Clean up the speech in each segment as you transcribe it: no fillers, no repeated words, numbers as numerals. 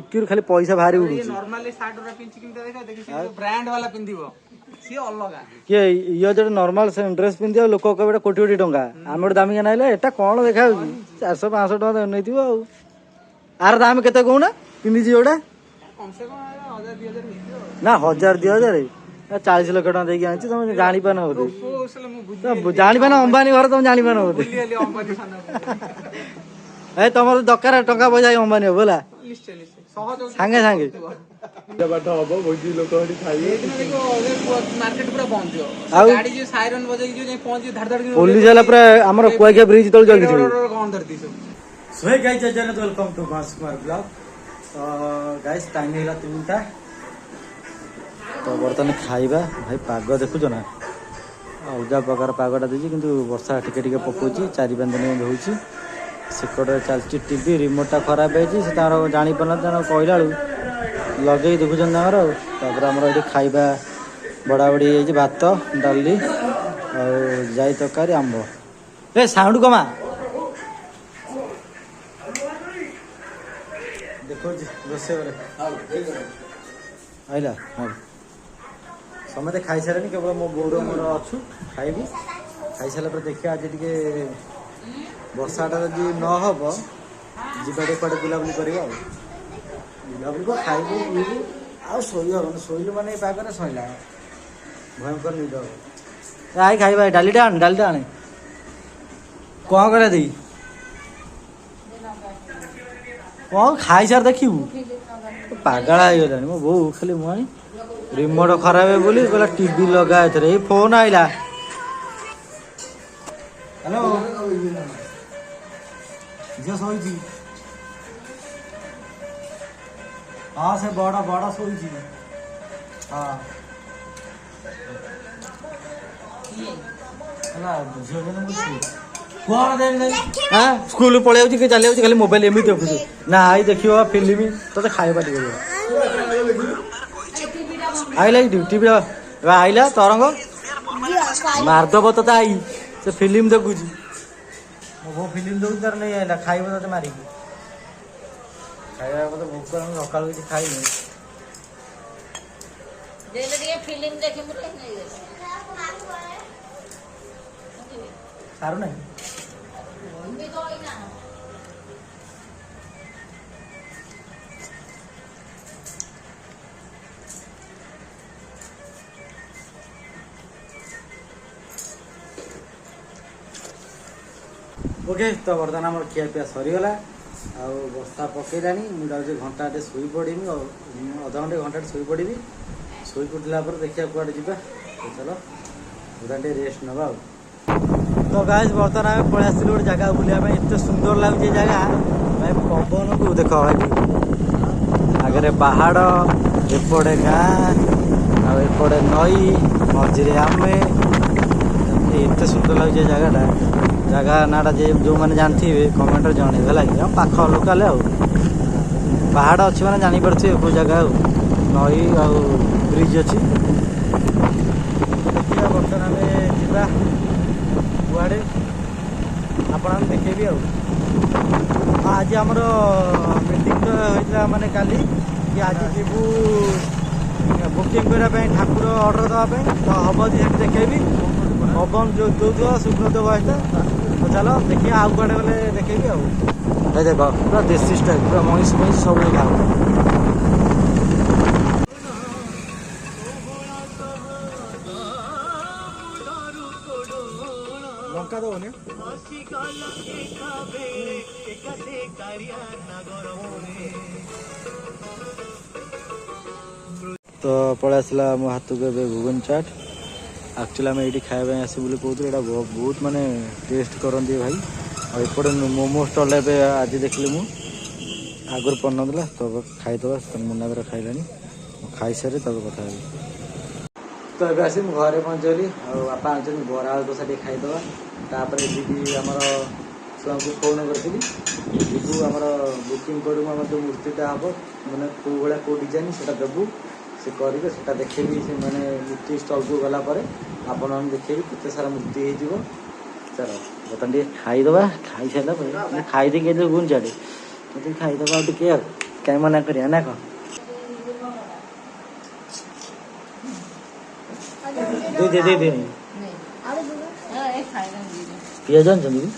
चुटकी खाली पैसा भारी उड़ू नॉर्मली शर्ट रा पिंची किंता देखा देखि ब्रांड वाला पिंदिबो सी अलगा किए ये जो नॉर्मल ड्रेस पिंधि लोक कहबे कोटी कोटी टंका आम गोटे दामिका नाइले एटा कौन देखा 400-500 टका नैथिबो आर दाम केते कहूना पिंधि जोड़ा कम से कम 1000-2000 निथिबो ना 1000-2000 40 लाख टका देकी आछि तुम जानि पानो बोली जानि पानो अंबानी घर तुम जानि पानो बोली अंबानी खाना ए तमर दरकार टका पैसा अंबानी हो बोला निश्चय निश्चय सहज सांगे सांगे बाट हबो बहुत लोक हडी खाइए मार्केट पूरा बंद हो गाड़ी जो सायरन बजे जो पहुंच धड़ धड़ पुलिस वाला पूरा हमर कुआखिया ब्रिज तल जल्दी कौन धर दी सब सो hey guys Jai Jagannath welcome to Mas Kumar blog तो गाइस टाइम हेला 3टा तो बर्तमान खाइबा भाई पाग देखुछ ना अलगा प्रकार पागटा देछि किंतु वर्षा टिके टिके पकोछि 4-5 दिन होछि सेकट चलछि टीवी रिमोटटा खराब होछि से तार जानि पना तार कहला लगे देखुछन तार तापर हमर एठी खाइबा बड़ा बड़ी होछि भात डाली और जाई तकारी आंबो ए साउंड कमा देखो रोसे आइला समते खाई सारे केवल मो बोर मोर अच्छु खाइबी खाई सारा पर देखिए आज टे वर्षाटा जी न हम जीवाटे कड़े बुलाबुली करवा बुलाबुली को खाइबू पिबू आउ शोई हम शोलु मैंने पागरे शोला भयंकर निद आई खाइबा डालीटा आने कौन कर दी कौन खाई सार देखू पागला हो मो बो खाली मुआनी रिमोट खराब है बोली कहला टीवी लगा ए फोन आइला हेलो झील शोची हाँ से बड़ा बड़ा शोची हाँ कौन देख हाँ स्कूल पलि कि चली जाऊँ खाली मोबाइल एमती देखुଛୁ ना आई देखियो फिल्म तो खाइबा टे आइला टीवी आइला तरंग मारदब तो आई से फिल्म देखुची वो फिल्म देखु तार नहीं आइला खाइब तो मारिकी खाइबा तो भोक सकाल किसी खाइनी सारू ना ओके तो बर्तमान आम खिया पिया सरीगला आस्ता पकईलानी मुझे घंटे शोई पड़ी अधघंटे घंटे शोई पड़ी शोई पड़ा देखिए कौटे जा तो चलो घंटे रेस्ट नवा तो गाइस बर्तमान आम पलि आस गोटे जगह बुलाया एत सुंदर लगुच जगह भाई पवन को देख भाई आगे पहाड़ एपटे गाँ आपटे नई मझे आम एत सुंदर लगुच जगहटा जगह नाटा जो मैंने जानते कमेंट जन है पाख लोकाल पहाड़ अच्छी मैंने जापे कौ जगह नई आ ब्रिज अच्छी देखिए बर्तमान जा कुआड़े आपण देखेबी आज आमर मीटिंग तो होता माने काली कि आज जीवु बुकिंग करने ठाकुर ऑर्डर देवाई तो हम जी देखेबी पवन जो दौर सुब्रत बयसटा तो चलो देखिए आउ कड़े गले देखेबी देख पूरा देसी स्टाइल पूरा महीष सब देखा लंका दौने तो पलि आसला मो हाथ को घुगुन चाट एक्चुअली आम ये खाया आस कहते बहुत माने टेस्ट करती भाई और मोमो स्टल आज देखली मु आगर पड़ ना तो खाईदे मुन्ना बेरा खाइला खाई सारे तब कथा तो ये आसी घरे पहुँचली और बापा आनी बरा आलू कषा खाईदे तापर दीदी आम छुआ को फोन करी जीवु आम बुकिंग करूँ आम जो मूर्तिटा हम मैंने कौ भाया कौ डिजाइन से देवु से करेंगे से देखेबी से मैंने मूर्ति स्टल को गलापर आपण देखेबी केते सारा मूर्ति हो चलो बर्तमान टे खाईदे खाई सारा खाई गुण चाटे तो खाईदे टे କାଇଁ ମନା କରିବା ନା କଣ? ଦେ ପିଆଜ ଆଣିଛନ୍ତି କି?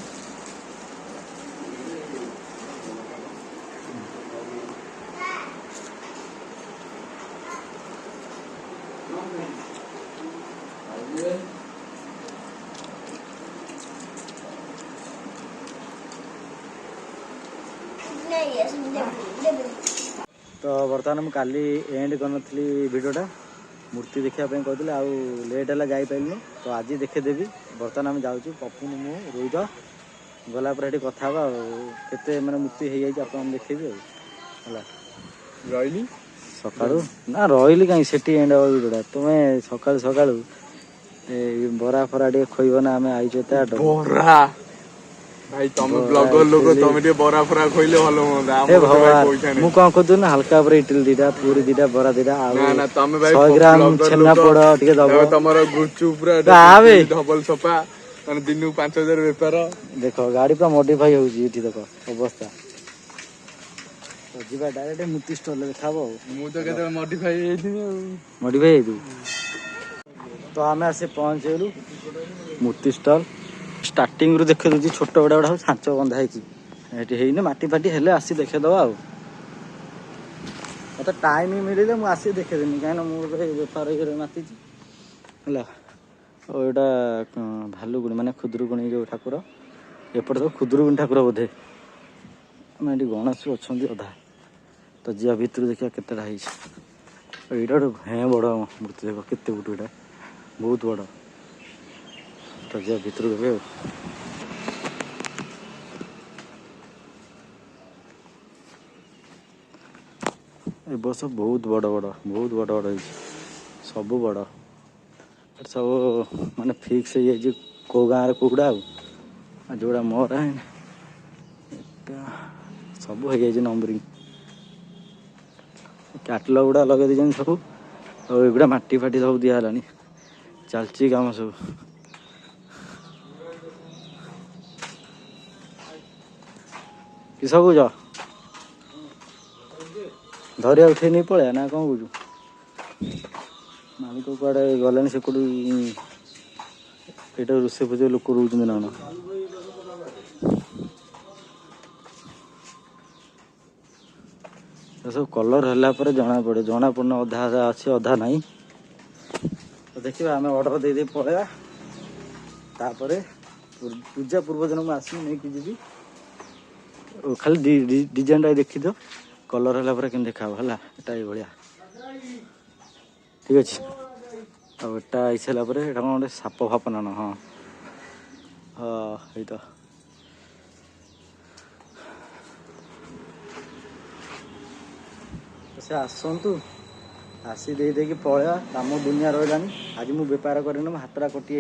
तो बर्तमान मुझे काली एंड करनथली वीडियोटा मूर्ति देखा कहते आउ लेट है जापारे तो आज देखेदेवी। बर्तमान आम जाऊँ पपुन मु रोहित गलापर ये कथा के मैंने मूर्ति हो जाए आप देखेबी है रही सका ना रही कहीं से एंड हम वीडियोटा तुम्हें सका सका बरा फरा टे खोब ना आम आईच बरा भाई तुम ब्लॉगर लोग तुम टे बरा फरा खोइले भलो होंदा हे भगवान मु कौन कहतु ना हल्का पर इडली दीटा पूरी दीटा बरा दीटा ना ना तुम भाई 100 ग्राम छेना पोड़ टिके दबो तमरो गुचु पूरा आवे डबल सपा माने दिन 5000 बेपार देखो गाड़ी पूरा मॉडिफाई होउची एठी देखो अवस्था तो जीवा डायरेक्ट मूर्ति स्टॉल देखाबो मु तो केते मॉडिफाई हेइथिनी मॉडिफाई हेतु तो आमे आसे पहुंच गेलु मूर्ति स्टॉल स्टार्टिंग रु देखे दउची छोट बड़ा बड़ा छांच बंधा हेची एठी हेइने माटी फाटी हेले आसी देखे दवा मत टाइम मिले मु आसी देखे देनी काहे मु बेपार करे माती हला ओ एटा भालुगुणी माने खुदरुगुणी जो ठाकुर एपट सब खुदरुगुणी ठाकुर बोधे मैं ये गणेश अच्छा अधा तो जिया भितर देखा केतेटा है यहाँ गोटे बड़ मूर्ति देख केते फुट यहाँ बहुत बड़ तो जिया भितर देखे ए बस बहुत बड़ बड़ सब बड़ सब माने फिक्स हो जाए कौ गाँव कौड़ा जोड़ा मोर है सब हो जाए नंबरिंग कैटलग गुड़ा लगे दीजिए सब और एगुड़ा माटी फाटी सब दिहलानी चलती काम सब कि सब जा धरिया उठे नहीं पड़ा ना कौन बुझु मालिक कड़े गले से कौट ये रोसे फुसे लोक रोच ना सब कलर है जना पड़े जना पड़ना अधा अधा अच्छे अधा नहीं तो देखिए आम ऑर्डर दे दे पड़ेगा तापर पूजा पूर्व दिन मुझे आसमी नहीं कि जी खाली डिजाइन टा देखी दो कलर है कि देखा है ये भाया ठीक अच्छे अब एटा आई सारा गोटे साप फाप ना हाँ हाँ ये तो से आसतु आसी दे देकी पलया काम दुनिया रही आज मु बेपार कर हाथटा कटि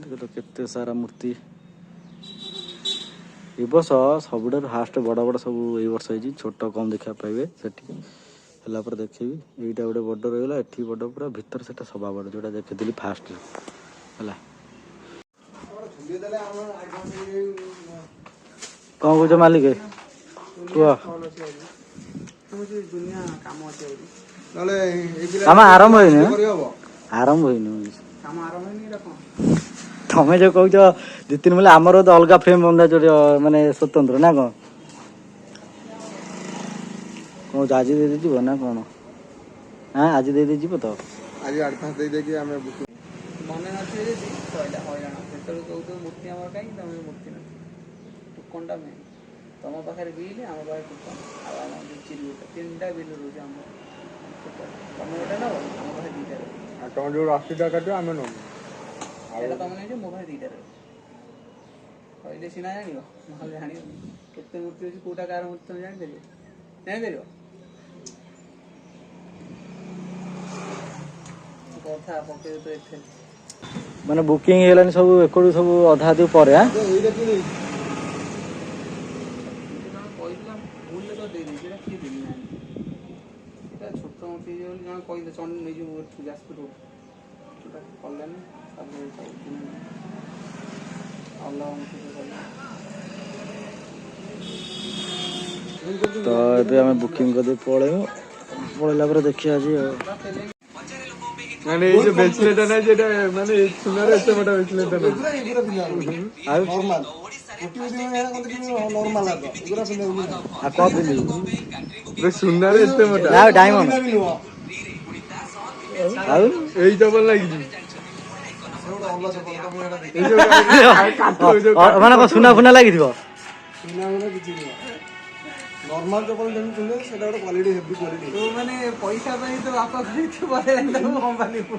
देख तो केते सारा मूर्ति ए वर्ष सब फास्ट बड़ बड़ सब ये वर्ष है छोट कम देखा पाइबे से देखेबी यहीटा गोटे बड़ रहीगला एठी बड़ पूरा भीतर से सभा बड़ जोटा देखी फास्ट है कौन कह मालिक कह काम आरंभ आरंभ तमें जो कौच दु तीन बोले आमर तो अलग फ्रेम बंधा जो माने स्वतंत्र ना कौन कौन आज दे दीजिए ना कौन हाँ आज दे दीजिए तो आज एडवांस दे देकी हमें मने नथि जे कहला हयराण सेतल कहतो मूर्ति हमर काई तमे मूर्ति न टुकंडा में तम पाखे बिल आम पाखे टुकन आ चिल्लू तीनटा बिल रोज आम तमे गोटे न आम पाखे दीटा तुम जो 80 टाका काटो आम नो एटा तमे नहीं मो पाखे दीटा कहले सिना जानियो नहले जानियो केते मूर्ति अछि कोटा कार मूर्ति तमे जानि देबो कथा पके तो एथे माने बुकिंग हेलानी सब एकड़ू सब अधा दे पर हां छोट मोटी जन कहले चन नहीं जो जासपुर कल्याण अल्लाह तो ଏବେ ଆମେ ବୁକିଂ କରିଦେଇ ପଳେଇବୁ। ପଳେଇଲା ପରେ ଦେଖିବା ଆଜି ଆଉ। ମାନେ ଏଇ ଯୋଉ ବ୍ରେସଲେଟ ନାହିଁ ଯେଟା ମାନେ ସୁନାର ଏତେ ବଡ ବ୍ରେସଲେଟ ନାହିଁ ଆଉ ନର୍ମାଲ କୋଟି କୋଟି ମାନେ ନର୍ମାଲ ଏଗୁରା ପିନ୍ଧିବୁ ଆଉ କଣ ପିନ୍ଧିବୁ? ସୁନାର ଏତେ ମୋଟା ନା ଡାଇମଣ୍ଡ ଆଉ ଏଇ ଚପଲ ଲାଗିଛି ଏଇ ଯୋଉ ମାନେ କଣ ସୁନା ଫୁନା ଲାଗିଥିବ? କିଛି ନୁହଁ ନର୍ମାଲ ଚପଲ ଯେମିତି ପିନ୍ଧେ ସେଟା ଗୋଟେ କ୍ୱାଲିଟି ହେଭି କ୍ୱାଲିଟି। ତୁ ମାନେ ପଇସା ପାଇଁ ତ ବାପା ଖାଇଛୁ ଅମ୍ବାନୀ ପୁଅ।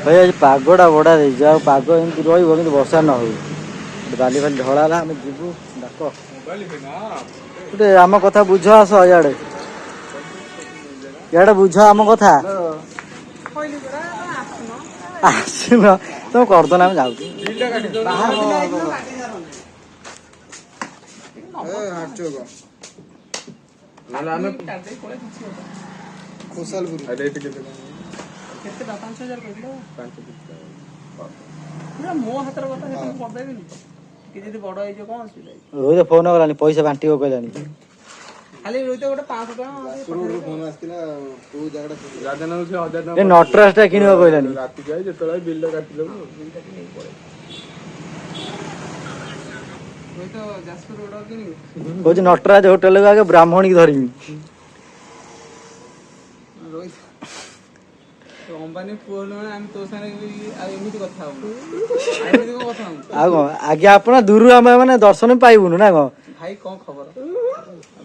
ଭାଇ ଆଜି ପାଗଟା ବଢିଆ ଦେଇଛି। ଆଉ ପାଗ ଏମିତି ରହିବ କିନ୍ତୁ ବର୍ଷା ନ ହଉ। ବାଲି ଫାଲି ଢଳା ହେଲା ଆମେ ଯିବୁ। ଡାକ ଗୋଟେ ଆମ କଥା ବୁଝ ଆସ ଇଆଡେ ଇଆଡେ ବୁଝ ଆମ କଥା। ଆସୁନ ତମେ କରିଦନ ଆମେ ଯାଉଛୁ। ଖୋସାଲପୁର କେତେଟା 5000 କହିଥିଲ ମୋ ହାତର କଥା ସେଟା ମୁଁ କରିଦେବିନି କି ଯଦି ବଡ ହେଇଯିବ କଣ ଅସୁବିଧା? ରୋହିତ ଫୋନ କଲାନି ପଇସା ବାଣ୍ଟିବ କହିଲାନି। ଖାଲି ରୋହିତ ଗୋଟେ 500 ଟଙ୍କା ଫୋନ ଆସିଥିଲା କୋଉ ଜାଗାଟା ରାଜନ ସେ 1000 ଏ ନଟରାଜ ଟା କିଣିବ କହିଲାନି। ରାତି ଯାଇ ଯେତେବେଳେ ବିଲ କାଟିଦେବୁ ରୋହିତ ଯାଜପୁର ରୋଡ କିଣିବୁ। କହୁଛି ନଟରାଜ ହୋଟେଲକୁ ଆଗେ ବ୍ରାହ୍ମଣୀ ଧରିବି। ରୋହିତ ଅମ୍ବାନୀ ପୁଅ ନୁହେଁ ଆମେ ତୋ ସାଙ୍ଗରେ ଆଉ ଏମିତି କଥା ହବୁ ଏମିତି କଣ କଥା ହବୁ? ଆଉ କଣ ଆଜ୍ଞା ଆପଣ ଦୂରରୁ ଆମେ ମାନେ ଦର୍ଶନ ବି ପାଇବୁନୁ ନା କଣ? ଭାଇ କଣ ଖବର?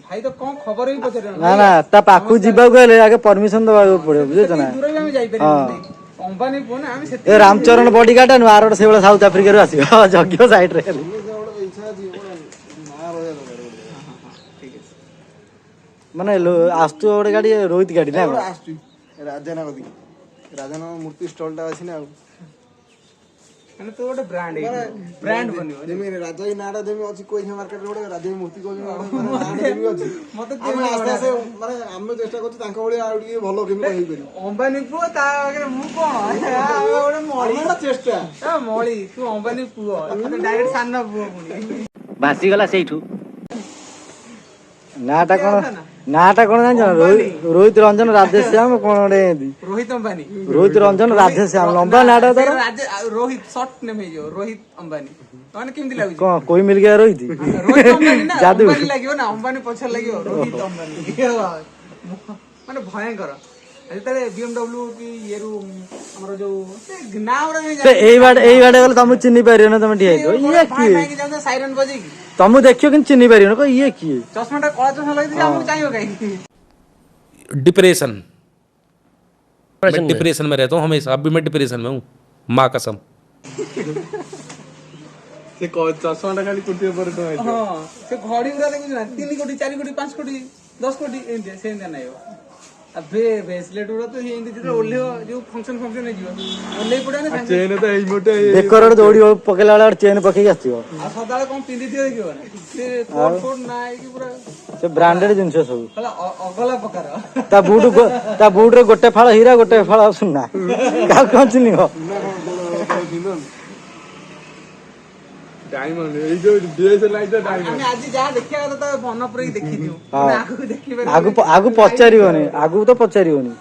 ଭାଇ ତ କଣ ଖବର ବି ପଚାରିବ ନା ନା ତା ପାଖକୁ ଯିବାକୁ ହେଲେ ଆଗେ ପରମିଶନ ଦବାକୁ ପଡିବ ବୁଝୁଛ ନା? ଦୂର ବି ଆମେ ଯାଇପାରିବୁନି। ଅମ୍ବାନୀ ପୁଅ ନା ଆମେ ଏ ସେତିକି ରାମଚରଣ ବଡିଗାର୍ଡ ନୁହଁ ଆର ଗୋଟେ ସେଇଭଳିଆ ସାଉଥ ଆଫ୍ରିକାରୁ ଆସିବ ଜଗିବ ସାଇଡ ରେ। ଗୋଟେ ଇଚ୍ଛା ଅଛି ନା ରହିବା ଦରକାର ଠିକ ଅଛି। ମାନେ ଆସୁଥିବ ଗୋଟେ ଗାଡି ରୋହିତ ଗାଡି ନା କଣ? ଆସୁଛି ରାଜାନା କତିକି ରାଜାନା ମୂର୍ତ୍ତି ଷ୍ଟଲଟା ଅଛି ନା ଆଉ ମାନେ ତୁ ଗୋଟେ ବ୍ରାଣ୍ଡ ବ୍ରାଣ୍ଡ ବନିବ। ଯେମିତି ରାଜାଇ ନାଁଟା ଯେମିତି ଅଛି କୋଇଠା ମାର୍କେଟରେ ଗୋଟେ ରାଜାଇ ମୂର୍ତ୍ତି କହୁଛନ୍ତି ନାଁଟା ଯେମିତି ଅଛି ମତେ ଆମେ ଆସ୍ତେ ଆସ୍ତେ ମାନେ ଆମେ ଚେଷ୍ଟା କରୁଛୁ ତାଙ୍କ ଭଳିଆ ଆଉ ଟିକେ ଭଲ କେମିତି ହେଇପାରିବୁ। ଅମ୍ବାନୀ ପୁଅ ତା ଆଗରେ ମୁଁ କଣ ଗୋଟେ ମଳି ଚେଷ୍ଟା ମଳି ତୁ ଅମ୍ବାନୀ ପୁଅ ଡାଇରେକ୍ଟ ସାନ ପୁଅ ପୁଣି ଭାସିଗଲା ସେଇଠୁ। ନାଟା ଏତେ କଣ କଥା ନା। ନାଟା କଣ ଜାଣିଛ ନା? ରୋହିତ ରଞ୍ଜନ ରାଧେଶ୍ୟାମ କଣ ଗୋଟେ ଏମିତି। ରୋହିତ ଅମ୍ବାନୀ ରୋହିତ ରଞ୍ଜନ ରାଧେଶ୍ୟାମ ଲମ୍ବା ନାଟା ତାର। ରୋହିତ ସର୍ଟ ନେମ୍ ହେଇଯିବ ରୋହିତ ଅମ୍ବାନୀ। ମାନେ କେମିତି ଲାଗୁଛି? କଣ କୋଇ ମିଲଗିଆ ରୋହିତ ରୋହିତ ଅମ୍ବାନୀ ନା ଯାଦୁ। ଅମ୍ବାନୀ ଲାଗିବ ନା ଅମ୍ବାନୀ ପଛରେ ଲାଗିବ ରୋହିତ ଅମ୍ବାନୀ ମାନେ ଭୟଙ୍କର। ଯେତେବେଳେ BMW କି ଇଏରୁ ଆମର ଯୋଉ ନା ଏଇ ବାଟେ ଗଲେ ତମକୁ ଚିହ୍ନି ପାରିବନି ତମେ ଠିଆ ହେଇଥିବ। ଇଏ କିଏ ସାଇରନ୍ ବଜେଇକି ତମକୁ ଦେଖିବ କିନ୍ତୁ ଚିହ୍ନି ପାରିବନି। କହ ଇଏ କିଏ? ଚଷମାଟା କଳା ଚଷମା ଲାଗିଛି ଆମକୁ ଚାହିଁବ କାହିଁକି? डिप्रेशन मैं डिप्रेशन में रहता हूँ हमेशा। अब भी मैं डिप्रेशन में हूँ, माँ कसम। ସେ ଚଷମାଟା ଖାଲି କୋଟିଏ ପରେ ଟଙ୍କା ହେଇଥିବ। ହଁ ସେ ଘଡି ଗୁଡା ଦେଖୁଛୁ ନା 3 କୋଟି 4 କୋଟି 5 କୋଟି 10 କୋଟି ଏମିତି ସେମିତି ନାଇଁ। ଆଉ ବ୍ରେସଲେଟ ଗୁଡା ତ ଏମିତି ଯେତେବେଳେ ଓହ୍ଲେଇବ ଯୋଉ ଫଙ୍କସନ ହେଇଯିବ ଓହ୍ଲେଇ ପଡେ ନା ସାଙ୍ଗେ ଚେନ ତ ଏଇ ମୋଟେ ବେକର ଗୋଟେ ଦୌଡ଼ି ପକେଇଲା ବେଳେ ଚେନ୍ ପକେଇକି ଆସିଥିବ। ଆଉ ସଦାବେଳେ କଣ ପିନ୍ଧିଥିବ ଦେଖିବ ନା ସେ କୋଟ ଫୋଟ ନା ହେଇକି ପୁରା ସେ ବ୍ରାଣ୍ଡେଡ ଜିନିଷ ସବୁ। ହେଲା ଅଗଲା ପ୍ରକାର। ତା ବୁଟରେ ଗୋଟେ ଫାଳ ହୀରା ଗୋଟେ ଫାଳ ସୁନା। କାହାକୁ କଣ ଚିହ୍ନିବ? ଡାଇମଣ୍ଡ ଏଇ ଯୋଉ ଡ୍ରେସ ଲାଇଟ ଡାଇମଣ୍ଡ। ଆମେ ଆଜି ଯାହା ଦେଖିବା କଥା ତ ମନ ପୁରେଇକି ଦେଖିଥିବୁ। ଆଗକୁ ଦେଖିପାରିବୁ ଆଗକୁ ପଚାରିବନି। ଆଗକୁ ତ ପଚାରିବନି।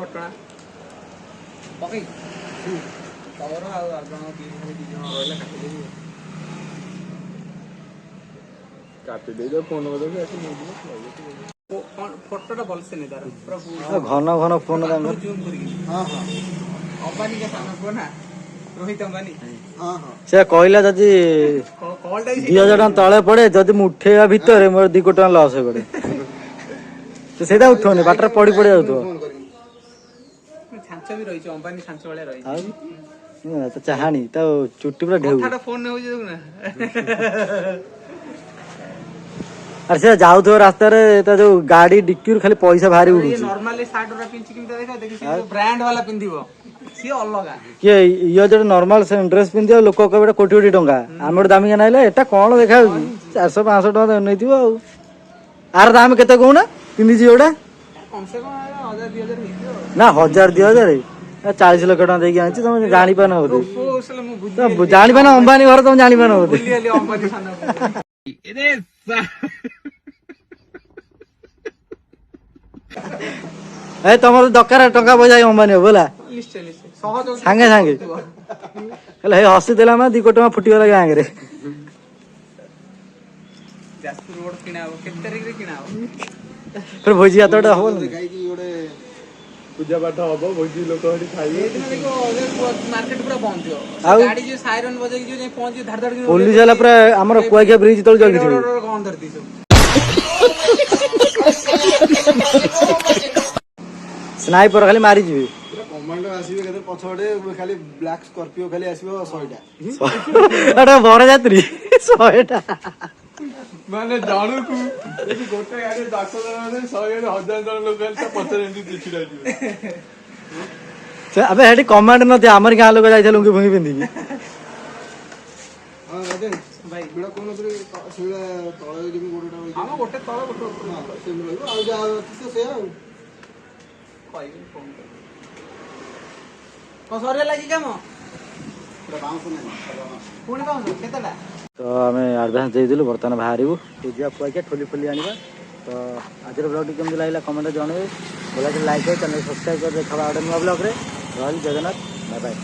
ଘଟଣା ପକେଇ ତମର ଆଉ ଜଣ ଦି ଜଣ ରହିଲା କାଟିଦେବି। କାଟି ଦେଇଛ ଫୋନ କରିଦେବି ଆସି ନେଇଯିବ। ଫଟୋଟା ଭଲସେ ନେ ତାର ପୁରା ଘନ ଘନ ଫୋନ ତାଙ୍କର। ଜୁମ୍ କରିକି। ହଁ ହଁ ଅମ୍ବାନୀ କା ସାନ ପୁଅ ନା ରୋହିତ ଅମ୍ବାନୀ। ହଁ ହଁ ସେ କହିଲା ଯଦି କଲଟା 2000 ଟଙ୍କା ତଳେ ପଡେ ଯଦି ମୁଁ ଉଠେଇବା ଭିତରେ ମୋର 2 କୋଟି ଟଙ୍କା ଲସ୍ ହେଇପଡେ। ସେ ସେଇଟା ଉଠଉନି ବାଟରେ ପଡି ଯାଉଥିବ। ଫୋନ କରିବି ଛାଞ୍ଚ ବି ରହିଛି ଅମ୍ବାନୀ ଛାଞ୍ଚ ଭଳିଆ ରହିଛି। ଆଉ ତା ଚାହାଣୀ ତା ଚୁଟି ପୁରା ଢେଉ। କଥାଟା ଫୋନ ହଉଛି ଦେଖୁ ନା। ଆରେ ସେ ଯାଉଥିବ ରାସ୍ତାରେ ତା ଯୋଉ ଗାଡି ଡିକିରୁ ଖାଲି ପଇସା ବାହାରି ଉଡୁଛି। ନର୍ମାଲି ସାର୍ଟ ଗୁରା ପିନ୍ଧି କେମିତି ଦେଖ ଦେଖି ସେ ବ୍ରାଣ୍ଡ ବାଲା ପିନ୍ଧିବ ସିଏ ଅଲଗା। କିଏ ଇଏ ଯୋଉ ନର୍ମାଲ ଡ୍ରେସ ପିନ୍ଧିବ ଲୋକ କହିବେ କୋଟି କୋଟି ଟଙ୍କା। ଆମେ ଗୋଟେ ଦାମିକା ନାଇଲେ ଏଟା କଣ ଦେଖାଯାଉଛି 400-500 ଟଙ୍କା ନେଇଥିବ ଆଉ। ଆର ଦାମ କେତେ କହୁନା ପିନ୍ଧିଛି ଯୋଉଟା? କମ ସେ କମ 1000-2000 ହେଇଥିବ। ନା 1000-2000 40 ଲକ୍ଷ ଟଙ୍କା ଦେଇକି ଆଣିଛି ତମେ ଜାଣିପାରୁନ ବୋଧେ ଓସଲେ ମୁଁ ବୁଝି ତମେ ଜାଣିପାରୁନ ଅମ୍ବାନୀ ଘର ତମେ ଜାଣିପାରୁନ ବୋଧେ ବୁଲିଗଲି ଅମ୍ବାନୀ ସାନ ଏ ତମର ଦରକାର ଟଙ୍କା ପଇସା ଏଇ ଅମ୍ବାନୀ ହବ ହେଲା ନିଶ୍ଚୟ ନିଶ୍ଚୟ ସହଜ ସାଙ୍ଗେ ସାଙ୍ଗେ ହେଲେ ହେଇ ହସିଦେଲା ମାନେ 2 କୋଟି ଟଙ୍କା ଫୁଟିଗଲା ଗାଁରେ ଯାଜପୁର ରୋଡ କିଣା ହବ କେତେ ତାରିଖରେ କିଣା ହବ ଫେର ଭୋଜି ହାତଟା ହବ ନା ଗାଇକି ଗୋଟେ ପୂଜା ପାଠ ହବ ଭୋଜି ଲୋକ ସେଠି ଖାଇବେ ସେଇଦିନ ଦେଖିବ ମାର୍କେଟ ପୁରା ବନ୍ଦ ଥିବ ଆଉ? ଗାଡି ଯୋଉ ସାଇରନ ବଜେଇକି ଯୋଉ ଯାଇ ପହଞ୍ଚିବ ଧାଡ ଧାଡ ପୋଲିସ ହେଲା ପୁରା ଆମର କୁଆଖିଆ ବ୍ରିଜ ତଳେ ଜଗିଥିବେ କଣ ଧରିଛି ସବୁ ସ୍ନାଇପର ଖାଲି ମାରିଯିବେ ପୁରା କମାଣ୍ଡର ଆସିବେ କେତେ ପଛପଟେ ଖାଲି ବ୍ଲାକ୍ ସ୍କର୍ପିଓ ଖାଲି ଆସିବ 100ଟା ଏଟା ବରଯାତ୍ରୀ 100ଟା ମାନେ ଜଣକୁ ଯଦି ଗୋଟେ ଗାଡି 10 ଜଣ ମାନେ 100 1000 ଜଣ ଲୋକ ହେଲେ ତା ପଛରେ ଏମିତି ଛିଡା ହେଇଯିବେ ଆବେ ସେଠି କମାଣ୍ଡ ନଥିବ ଆମର ଗାଁ ଲୋକ ଯାଇଥିଲେ ଲୁଙ୍ଗି ଫୁଙ୍ଗି ପିନ୍ଧିକି ହଁ ରାଜେଶ ଭାଇ ଭିଡ଼ କହୁନଥିଲି ସେଇଟା ତଳେ ଯେମିତି ଗୋଟେଟା ରହିଛି ଆମ ଗୋଟେ ତଳ ଗୋଟେ ଉପର ହଁ ସେମିତି ରହିବ ଆଉ ଯାହା ଅଛି ତ ସେଇଆ ଆଉ କହିବି ଫୋନ କରି କଣ ସରିଗଲା କି କାମ ପୁରା ବାଉଁଶ ନାହିଁ ପୁଣି କଣ କେତେଟା ତ ଆମେ ଆଡଭାନ୍ସ ଦେଇଦେଲୁ ବର୍ତ୍ତମାନ ବାହାରିବୁ ଯିବା କୁଆଖିଆ ଠୋଲି ଫୋଲି ଆଣିବା ତ ଆଜିର ବ୍ଲଗ୍ଟି କେମିତି ଲାଗିଲା କମେଣ୍ଟରେ ଜଣାଇବେ ଭଲ ଲାଗିଲେ ଲାଇକ୍ କରି ଚ୍ୟାନେଲ ସବସ୍କ୍ରାଇବ୍ କରି ଦେଖା ଗୋଟେ ନୂଆ ବ୍ଲଗ୍ରେ ରହିଲି ଜଗନ୍ନାଥ ବାଏ ବାଏ।